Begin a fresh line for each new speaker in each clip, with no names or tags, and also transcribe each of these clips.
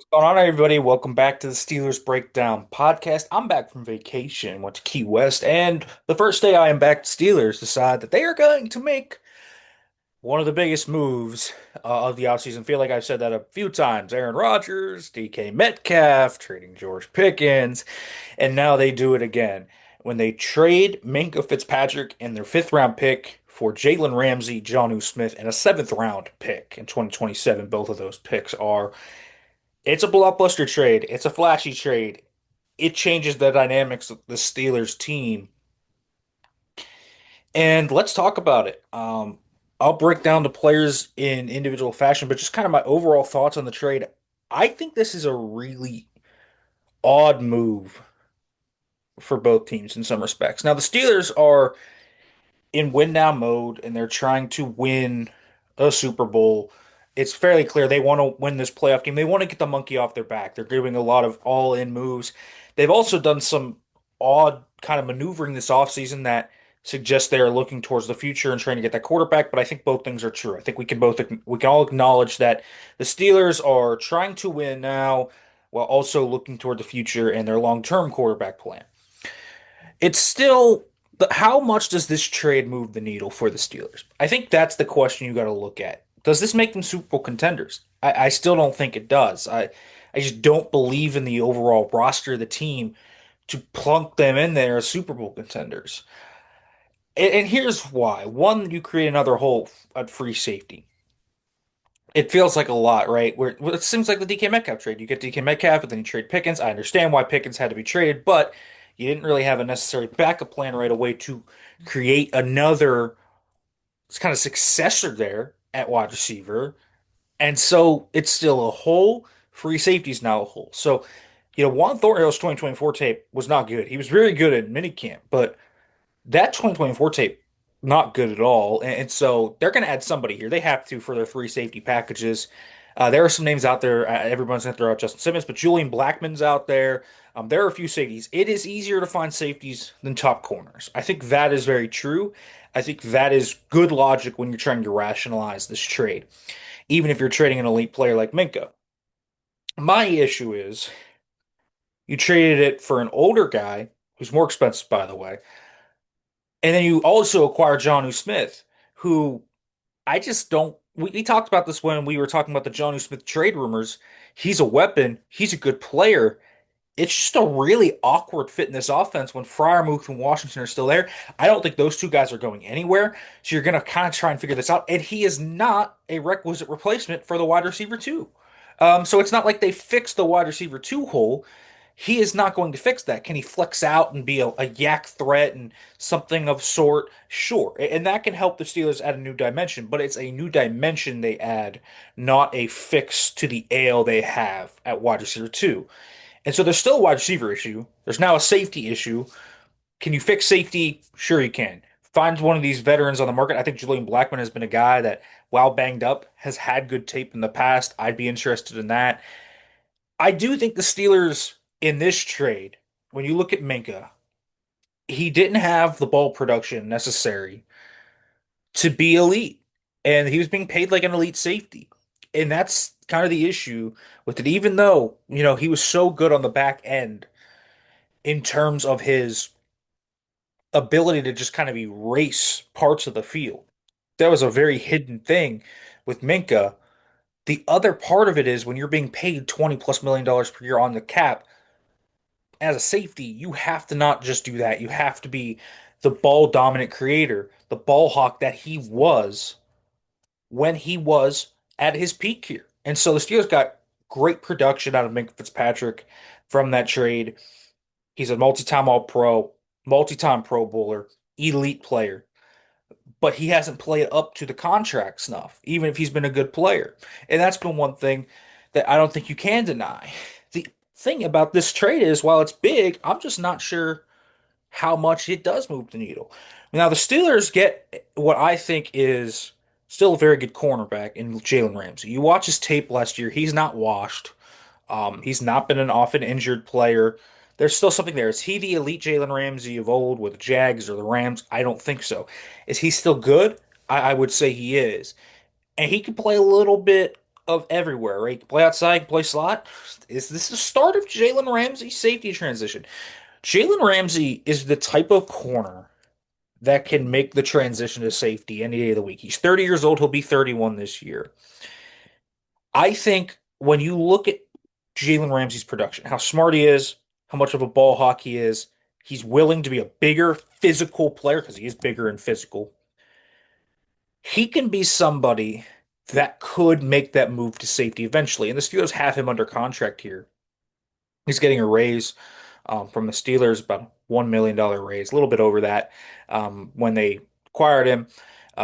What's going on, everybody? Welcome back to the Steelers Breakdown podcast. I'm back from vacation, went to Key West, and the first day I am back, Steelers decide that they are going to make one of the biggest moves of the offseason. Feel like I've said that a few times. Aaron Rodgers, DK Metcalf, trading George Pickens, and now they do it again. When they trade Minkah Fitzpatrick and their fifth round pick for Jalen Ramsey, Jonnu Smith, and a seventh round pick in 2027, both of those picks are. It's a blockbuster trade. It's a flashy trade. It changes the dynamics of the Steelers team. And let's talk about it. I'll break down the players in individual fashion, but just kind of my overall thoughts on the trade. I think this is a really odd move for both teams in some respects. Now, the Steelers are in win now mode and they're trying to win a Super Bowl. It's fairly clear they want to win this playoff game. They want to get the monkey off their back. They're doing a lot of all-in moves. They've also done some odd kind of maneuvering this offseason that suggests they are looking towards the future and trying to get that quarterback, but I think both things are true. I think we can all acknowledge that the Steelers are trying to win now while also looking toward the future and their long-term quarterback plan. It's still how much does this trade move the needle for the Steelers? I think that's the question you got to look at. Does this make them Super Bowl contenders? I still don't think it does. I just don't believe in the overall roster of the team to plunk them in there as Super Bowl contenders. And here's why. One, you create another hole at free safety. It feels like a lot, right? Where it seems like the DK Metcalf trade. You get DK Metcalf, but then you trade Pickens. I understand why Pickens had to be traded, but you didn't really have a necessary backup plan right away to create another kind of successor there at wide receiver. And so it's still a hole. Free safety's now a hole. So, Juan Thornhill's 2024 tape was not good. He was very good at minicamp, but that 2024 tape, not good at all. And so they're going to add somebody here. They have to for their three safety packages. There are some names out there. Everyone's going to throw out Justin Simmons, but Julian Blackmon's out there. There are a few safeties. It is easier to find safeties than top corners. I think that is very true. I think that is good logic when you're trying to rationalize this trade, even if you're trading an elite player like Minkah. My issue is you traded it for an older guy who's more expensive, by the way. And then you also acquire Jonnu Smith, who I just don't. We talked about this when we were talking about the Jonnu Smith trade rumors. He's a weapon. He's a good player. It's just a really awkward fit in this offense when Freiermuth and Washington are still there. I don't think those two guys are going anywhere. So you're going to kind of try and figure this out. And he is not a requisite replacement for the wide receiver two. So it's not like they fixed the wide receiver two hole. He is not going to fix that. Can he flex out and be a yak threat and something of sort? Sure. And that can help the Steelers add a new dimension, but it's a new dimension they add, not a fix to the ail they have at wide receiver two. And so there's still a wide receiver issue. There's now a safety issue. Can you fix safety? Sure, you can. Find one of these veterans on the market. I think Julian Blackmon has been a guy that, while banged up, has had good tape in the past. I'd be interested in that. I do think the Steelers in this trade, when you look at Minkah, he didn't have the ball production necessary to be elite. And he was being paid like an elite safety. And that's kind of the issue with it. Even though, he was so good on the back end in terms of his ability to just kind of erase parts of the field. That was a very hidden thing with Minkah. The other part of it is when you're being paid 20 plus $1 million per year on the cap, as a safety, you have to not just do that. You have to be the ball dominant creator, the ball hawk that he was when he was at his peak here. And so the Steelers got great production out of Minkah Fitzpatrick from that trade. He's a multi-time All-Pro, multi-time Pro Bowler, elite player, but he hasn't played up to the contract snuff, even if he's been a good player. And that's been one thing that I don't think you can deny. The thing about this trade is, while it's big, I'm just not sure how much it does move the needle. Now, the Steelers get what I think is still a very good cornerback in Jalen Ramsey. You watch his tape last year, he's not washed. He's not been an often injured player. There's still something there. Is he the elite Jalen Ramsey of old with the Jags or the Rams? I don't think so. Is he still good? I would say he is. And he can play a little bit of everywhere, right? You can play outside, you can play slot. Is this the start of Jalen Ramsey's safety transition? Jalen Ramsey is the type of corner that can make the transition to safety any day of the week. He's 30 years old, he'll be 31 this year. I think when you look at Jalen Ramsey's production, how smart he is, how much of a ball hawk he is, he's willing to be a bigger physical player because he is bigger and physical. He can be somebody that could make that move to safety eventually. And the Steelers have him under contract here. He's getting a raise from the Steelers, about $1 million raise, a little bit over that when they acquired him.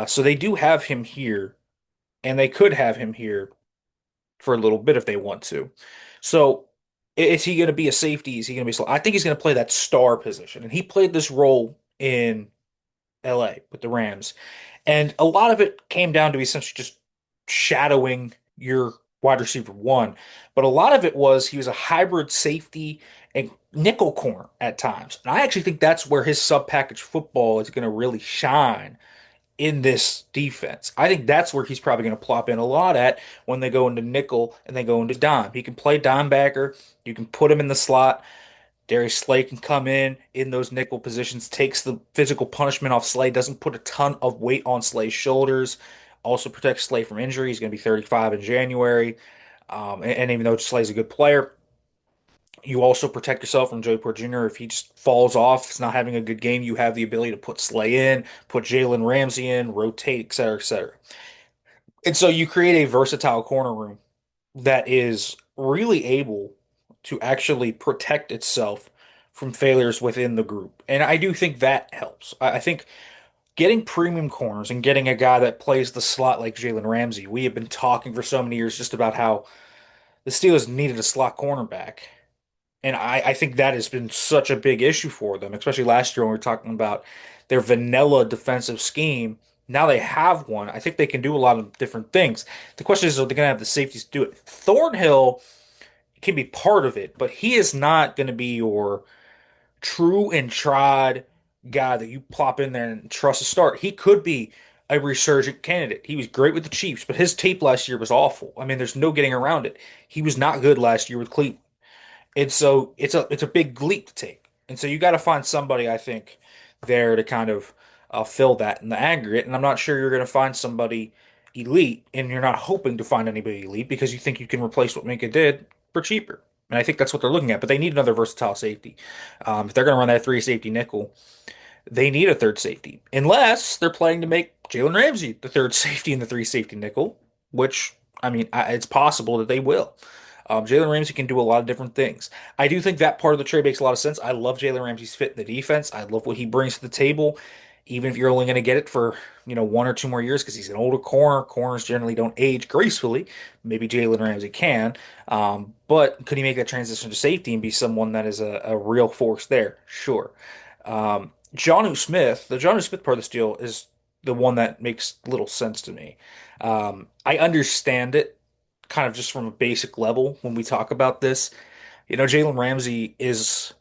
So they do have him here, and they could have him here for a little bit if they want to. So is he going to be a safety? Is he going to be slow? I think he's going to play that star position, and he played this role in LA with the Rams. And a lot of it came down to essentially just shadowing your wide receiver one. But a lot of it was he was a hybrid safety and nickel corner at times. And I actually think that's where his sub package football is going to really shine in this defense. I think that's where he's probably going to plop in a lot at when they go into nickel and they go into dime. He can play dime backer. You can put him in the slot. Darius Slay can come in those nickel positions, takes the physical punishment off Slay, doesn't put a ton of weight on Slay's shoulders, also protects Slay from injury. He's going to be 35 in January. And even though Slay's a good player, you also protect yourself from Joey Porter Jr. If he just falls off, is not having a good game, you have the ability to put Slay in, put Jalen Ramsey in, rotate, et cetera, et cetera. And so you create a versatile corner room that is really able to actually protect itself from failures within the group. And I do think that helps. I think getting premium corners and getting a guy that plays the slot like Jalen Ramsey, we have been talking for so many years just about how the Steelers needed a slot cornerback. And I think that has been such a big issue for them, especially last year when we were talking about their vanilla defensive scheme. Now they have one. I think they can do a lot of different things. The question is, are they going to have the safeties to do it? Thornhill can be part of it, but he is not going to be your true and tried guy that you plop in there and trust to start. He could be a resurgent candidate. He was great with the Chiefs, but his tape last year was awful. I mean, there's no getting around it. He was not good last year with Cleveland. And so it's a big leap to take. And so you got to find somebody, I think, there to kind of fill that in the aggregate. And I'm not sure you're going to find somebody elite, and you're not hoping to find anybody elite because you think you can replace what Minkah did for cheaper. And I think that's what they're looking at. But they need another versatile safety. If they're going to run that three safety nickel, they need a third safety, unless they're planning to make Jalen Ramsey the third safety in the three safety nickel, which, I mean, it's possible that they will. Jalen Ramsey can do a lot of different things. I do think that part of the trade makes a lot of sense. I love Jalen Ramsey's fit in the defense. I love what he brings to the table, even if you're only going to get it for 1 or 2 more years because he's an older corner. Corners generally don't age gracefully. Maybe Jalen Ramsey can, but could he make that transition to safety and be someone that is a real force there? Sure. Jonnu Smith, the Jonnu Smith part of this deal is the one that makes little sense to me. I understand it kind of just from a basic level when we talk about this. Jalen Ramsey is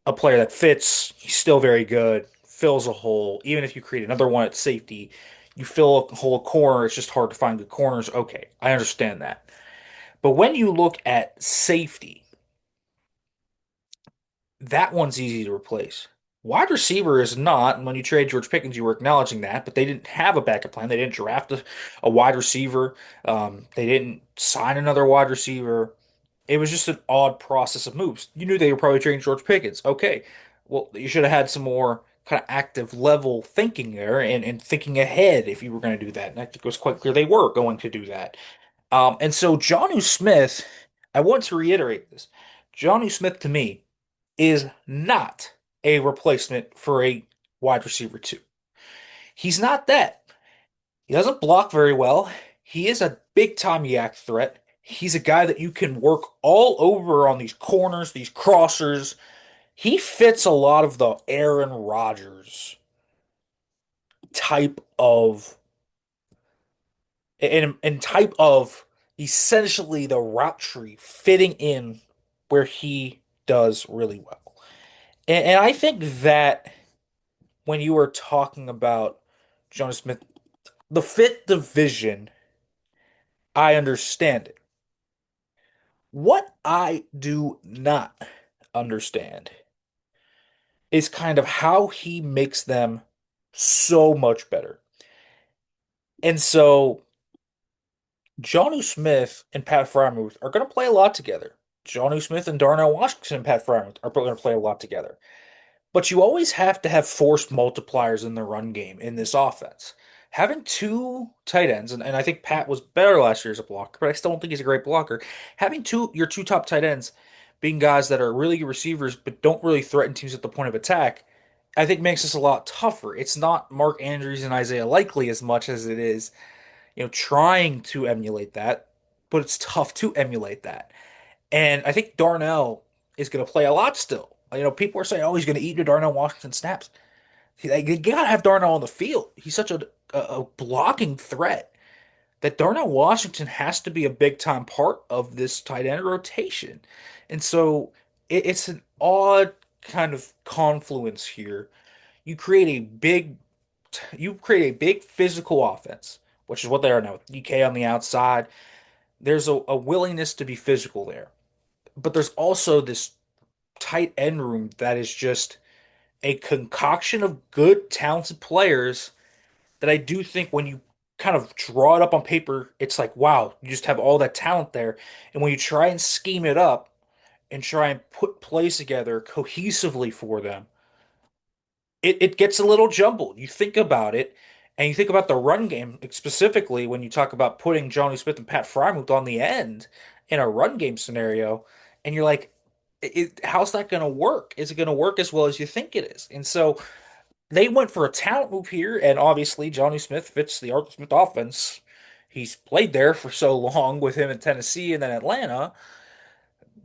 a player that fits. He's still very good, fills a hole. Even if you create another one at safety, you fill a hole corner. It's just hard to find good corners. Okay, I understand that. But when you look at safety, that one's easy to replace. Wide receiver is not, and when you trade George Pickens, you were acknowledging that, but they didn't have a backup plan. They didn't draft a wide receiver. They didn't sign another wide receiver. It was just an odd process of moves. You knew they were probably trading George Pickens. Okay, well, you should have had some more kind of active level thinking there and thinking ahead if you were going to do that. And I think it was quite clear they were going to do that. And so Jonnu Smith, I want to reiterate this. Jonnu Smith to me is not a replacement for a wide receiver two. He's not that. He doesn't block very well. He is a big time yak threat. He's a guy that you can work all over on these corners, these crossers. He fits a lot of the Aaron Rodgers type of and type of essentially the route tree fitting in where he does really well. And I think that when you were talking about Jonnu Smith, the fit division, I understand it. What I do not understand is kind of how he makes them so much better. And so Jonnu Smith and Pat Frymuth are going to play a lot together. Jonnu Smith and Darnell Washington and Pat Frymuth are going to play a lot together. But you always have to have force multipliers in the run game in this offense. Having two tight ends, and I think Pat was better last year as a blocker, but I still don't think he's a great blocker. Having your two top tight ends being guys that are really good receivers but don't really threaten teams at the point of attack, I think makes this a lot tougher. It's not Mark Andrews and Isaiah Likely as much as it is, trying to emulate that, but it's tough to emulate that. And I think Darnell is going to play a lot still. People are saying, "Oh, he's going to eat into Darnell Washington snaps." You got to have Darnell on the field. He's such a blocking threat that Darnell Washington has to be a big time part of this tight end rotation. And so it's an odd kind of confluence here. You create a big you create a big physical offense, which is what they are now with DK on the outside. There's a willingness to be physical there. But there's also this tight end room that is just a concoction of good, talented players that I do think when you kind of draw it up on paper, it's like, wow, you just have all that talent there. And when you try and scheme it up and try and put plays together cohesively for them, it gets a little jumbled. You think about it, and you think about the run game specifically when you talk about putting Jonnu Smith and Pat Frymuth on the end in a run game scenario, and you're like, how's that going to work? Is it going to work as well as you think it is? And so they went for a talent move here, and obviously Jonnu Smith fits the Arthur Smith offense. He's played there for so long with him in Tennessee and then Atlanta,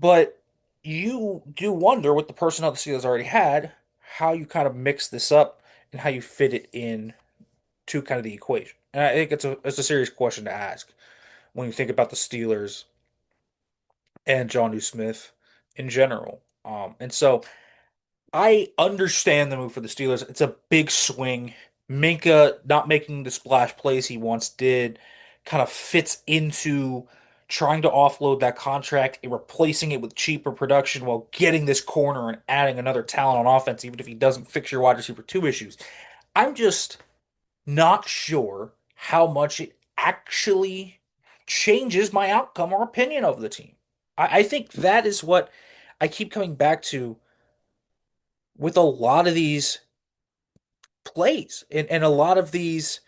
but you do wonder with the personnel the Steelers already had, how you kind of mix this up and how you fit it in to kind of the equation. And I think it's a serious question to ask when you think about the Steelers and Jonnu Smith in general. And so I understand the move for the Steelers. It's a big swing. Minkah not making the splash plays he once did kind of fits into trying to offload that contract and replacing it with cheaper production while getting this corner and adding another talent on offense, even if he doesn't fix your wide receiver two issues. I'm just not sure how much it actually changes my outcome or opinion of the team. I think that is what I keep coming back to with a lot of these plays and a lot of these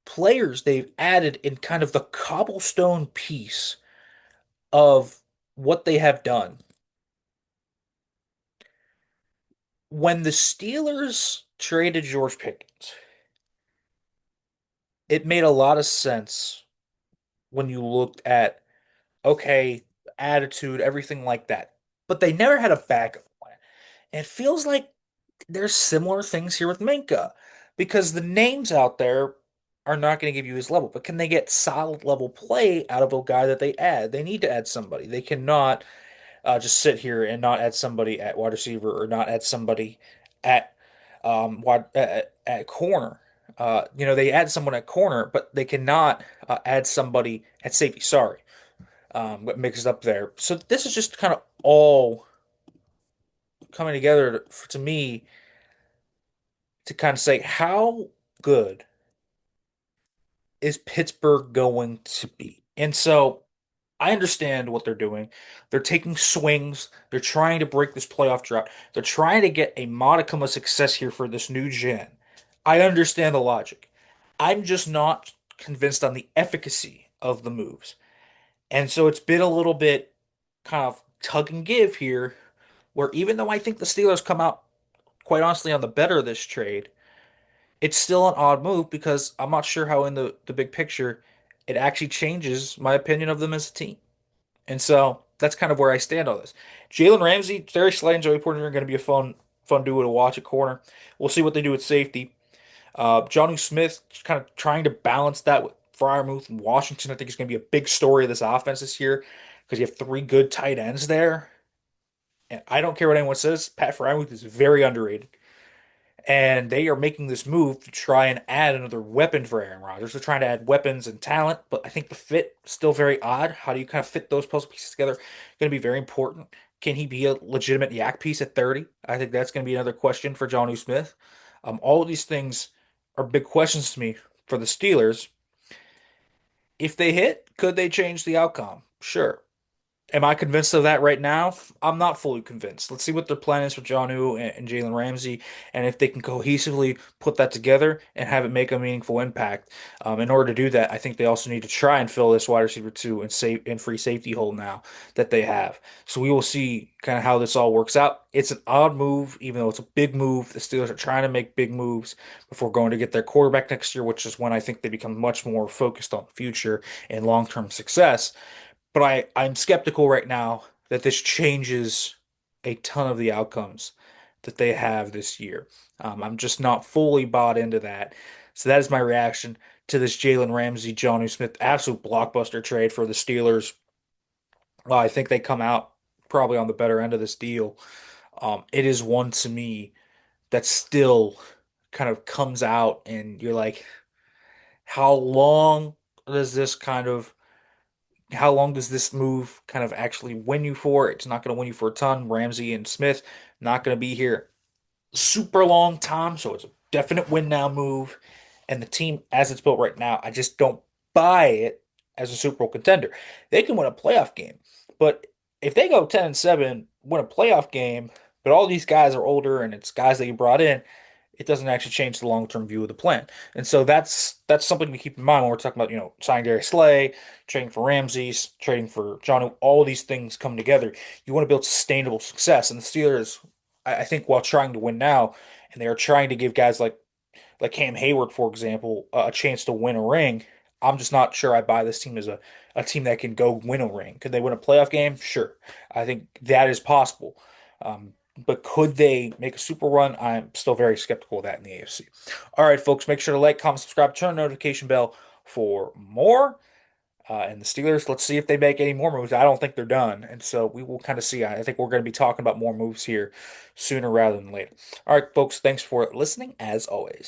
players they've added in kind of the cobblestone piece of what they have done. When the Steelers traded George Pickens, it made a lot of sense when you looked at, okay, attitude, everything like that. But they never had a backup plan. And it feels like there's similar things here with Minkah because the names out there are not going to give you his level, but can they get solid level play out of a guy that they add? They need to add somebody. They cannot just sit here and not add somebody at wide receiver or not add somebody at at corner. They add someone at corner, but they cannot add somebody at safety. Sorry, what mixes up there. So this is just kind of all coming together to me to kind of say how good is Pittsburgh going to be? And so I understand what they're doing. They're taking swings. They're trying to break this playoff drought. They're trying to get a modicum of success here for this new gen. I understand the logic. I'm just not convinced on the efficacy of the moves. And so it's been a little bit kind of tug and give here, where even though I think the Steelers come out, quite honestly, on the better of this trade, it's still an odd move because I'm not sure how in the big picture it actually changes my opinion of them as a team. And so that's kind of where I stand on this. Jalen Ramsey, Darius Slay, and Joey Porter are going to be a fun duo to watch at corner. We'll see what they do at safety. Jonnu Smith kind of trying to balance that with Freiermuth and Washington. I think is going to be a big story of this offense this year because you have three good tight ends there. And I don't care what anyone says, Pat Freiermuth is very underrated. And they are making this move to try and add another weapon for Aaron Rodgers. They're trying to add weapons and talent, but I think the fit is still very odd. How do you kind of fit those puzzle pieces together? Going to be very important. Can he be a legitimate yak piece at 30? I think that's going to be another question for Jonnu Smith. All of these things are big questions to me for the Steelers. If they hit, could they change the outcome? Sure. Am I convinced of that right now? I'm not fully convinced. Let's see what their plan is for Jonnu and Jalen Ramsey, and if they can cohesively put that together and have it make a meaningful impact. In order to do that, I think they also need to try and fill this wide receiver two and safe and free safety hole now that they have. So we will see kind of how this all works out. It's an odd move, even though it's a big move. The Steelers are trying to make big moves before going to get their quarterback next year, which is when I think they become much more focused on the future and long-term success. But I'm skeptical right now that this changes a ton of the outcomes that they have this year. I'm just not fully bought into that. So that is my reaction to this Jalen Ramsey, Jonnu Smith absolute blockbuster trade for the Steelers. Well, I think they come out probably on the better end of this deal. It is one to me that still kind of comes out, and you're like, how long does this kind of how long does this move kind of actually win you for? It's not going to win you for a ton. Ramsey and Smith not going to be here super long time, so it's a definite win now move. And the team as it's built right now, I just don't buy it as a Super Bowl contender. They can win a playoff game, but if they go 10-7, win a playoff game, but all these guys are older and it's guys that you brought in, it doesn't actually change the long-term view of the plan. And so that's something to keep in mind when we're talking about, signing Darius Slay, trading for Ramses, trading for Jonnu, all these things come together. You want to build sustainable success. And the Steelers, I think, while trying to win now, and they are trying to give guys like Cam Hayward, for example, a chance to win a ring. I'm just not sure I buy this team as a team that can go win a ring. Could they win a playoff game? Sure. I think that is possible. But could they make a super run? I'm still very skeptical of that in the AFC. All right, folks, make sure to like, comment, subscribe, turn the notification bell for more. And the Steelers, let's see if they make any more moves. I don't think they're done. And so we will kind of see. I think we're going to be talking about more moves here sooner rather than later. All right, folks, thanks for listening as always.